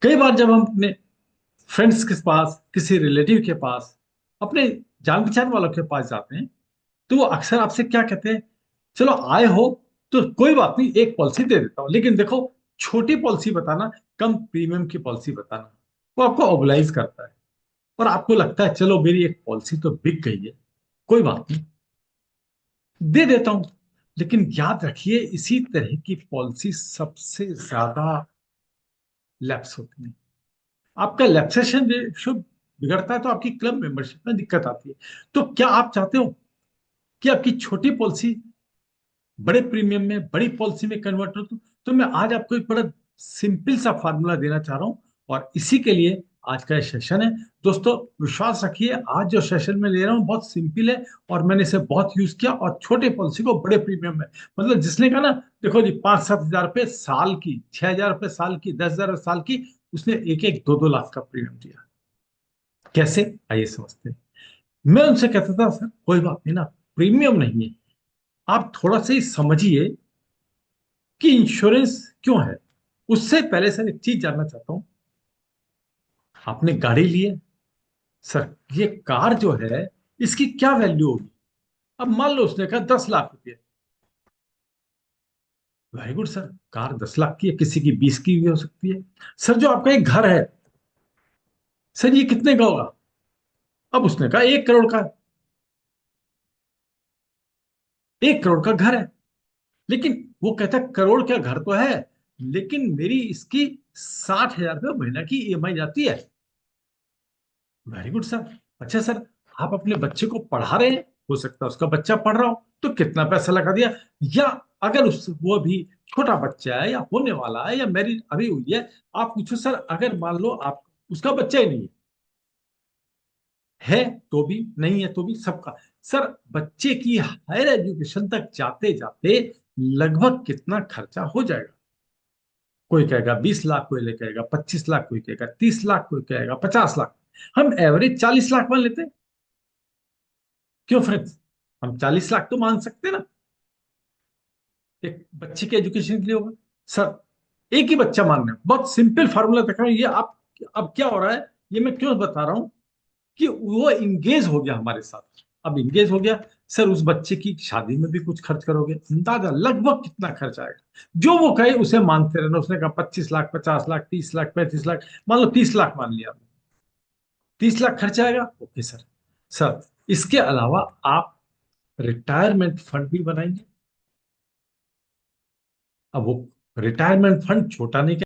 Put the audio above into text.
कई बार जब हम अपने फ्रेंड्स के पास, किसी रिलेटिव के पास, अपने जान पहचान वालों के पास जाते हैं, तो वो अक्सर आपसे क्या कहते हैं? चलो आए हो तो कोई बात नहीं, एक पॉलिसी दे देता हूं, लेकिन देखो, छोटी पॉलिसी बताना, कम प्रीमियम की पॉलिसी बताना। वो आपको ओबलाइज करता है और आपको लगता है चलो मेरी एक पॉलिसी तो बिक गई है, कोई बात नहीं, दे देता हूं। लेकिन याद रखिए, इसी तरह की पॉलिसी सबसे ज्यादा लैप्स होती है। आपका लैप्सेशन रेशियो बिगड़ता है तो आपकी क्लब मेंबरशिप में दिक्कत आती है। तो क्या आप चाहते हो कि आपकी छोटी पॉलिसी बड़े प्रीमियम में, बड़ी पॉलिसी में कन्वर्ट हो? तो मैं आज आपको एक बड़ा सिंपल सा फार्मूला देना चाह रहा हूं, और इसी के लिए आज का ये सेशन है। दोस्तों, विश्वास रखिए, आज जो सेशन मैं ले रहा हूं बहुत सिंपल है, और मैंने इसे बहुत यूज किया, और छोटे पॉलिसी को बड़े प्रीमियम में, मतलब जिसने कहा ना, देखो जी, 5-7 हजार रुपए साल की, 6 हजार रुपए साल की, 10 हजार साल की, उसने एक एक 2-2 लाख का प्रीमियम दिया। कैसे? आइए समझते हैं। मैं उनसे कहता था, सर कोई बात नहीं ना, प्रीमियम नहीं है, आप थोड़ा सा ही समझिए कि इंश्योरेंस क्यों है। उससे पहले सर एक चीज जानना चाहता हूं, आपने गाड़ी ली है, सर ये कार जो है, इसकी क्या वैल्यू होगी? अब मान लो उसने कहा 10 लाख रुपए। Very good sir, car 10 lakh की है, किसी की 20 की भी हो सकती है। सर जो आपका एक घर है, सर ये कितने का होगा? अब उसने कहा 1 करोड़ का। 1 करोड़ का घर है, लेकिन वो कहता है करोड़ का घर तो है, लेकिन मेरी इसकी 60 हजार रुपये महीना की ईएमआई जाती है। Very good sir. अच्छा सर, आप अपने बच्चे को पढ़ा रहे हैं, हो सकता है उसका बच्चा पढ़ रहा हो, तो कितना पैसा लगा दिया? या अगर उस वो अभी छोटा बच्चा है, या होने वाला है, या मैरिज अभी हुई है, आप पूछो सर, अगर मान लो आप, उसका बच्चा ही नहीं है तो भी, नहीं है तो भी, सबका। सर बच्चे की हायर एजुकेशन तक जाते जाते लगभग कितना खर्चा हो जाएगा? कोई कहेगा 20 लाख, कोई कहेगा 25 लाख, कोई कहेगा 30 लाख, कोई कहेगा 50 लाख। हम एवरेज 40 लाख मान लेते हैं। क्यों फ्रेंड्स? हम 40 लाख तो मान सकते हैं ना, एक बच्चे के एजुकेशन के लिए होगा। सर एक ही बच्चा मान रहे हैं, बहुत सिंपल फार्मूला देखा है ये आप। अब क्या हो रहा है, ये मैं क्यों बता रहा हूं, कि वो इंगेज हो गया हमारे साथ। अब इंगेज हो गया, सर उस बच्चे की शादी में भी कुछ खर्च करोगे, अंदाजा लगभग कितना खर्च आएगा? जो वो कहे उसे मानते रहना। उसने कहा 25 लाख, 50 लाख, 30 लाख, 35 लाख, मान लो 30 लाख मान लिया, 30 लाख खर्च आएगा, ओके सर। सर इसके अलावा आप रिटायरमेंट फंड भी बनाएंगे। अब वो रिटायरमेंट फंड छोटा नहीं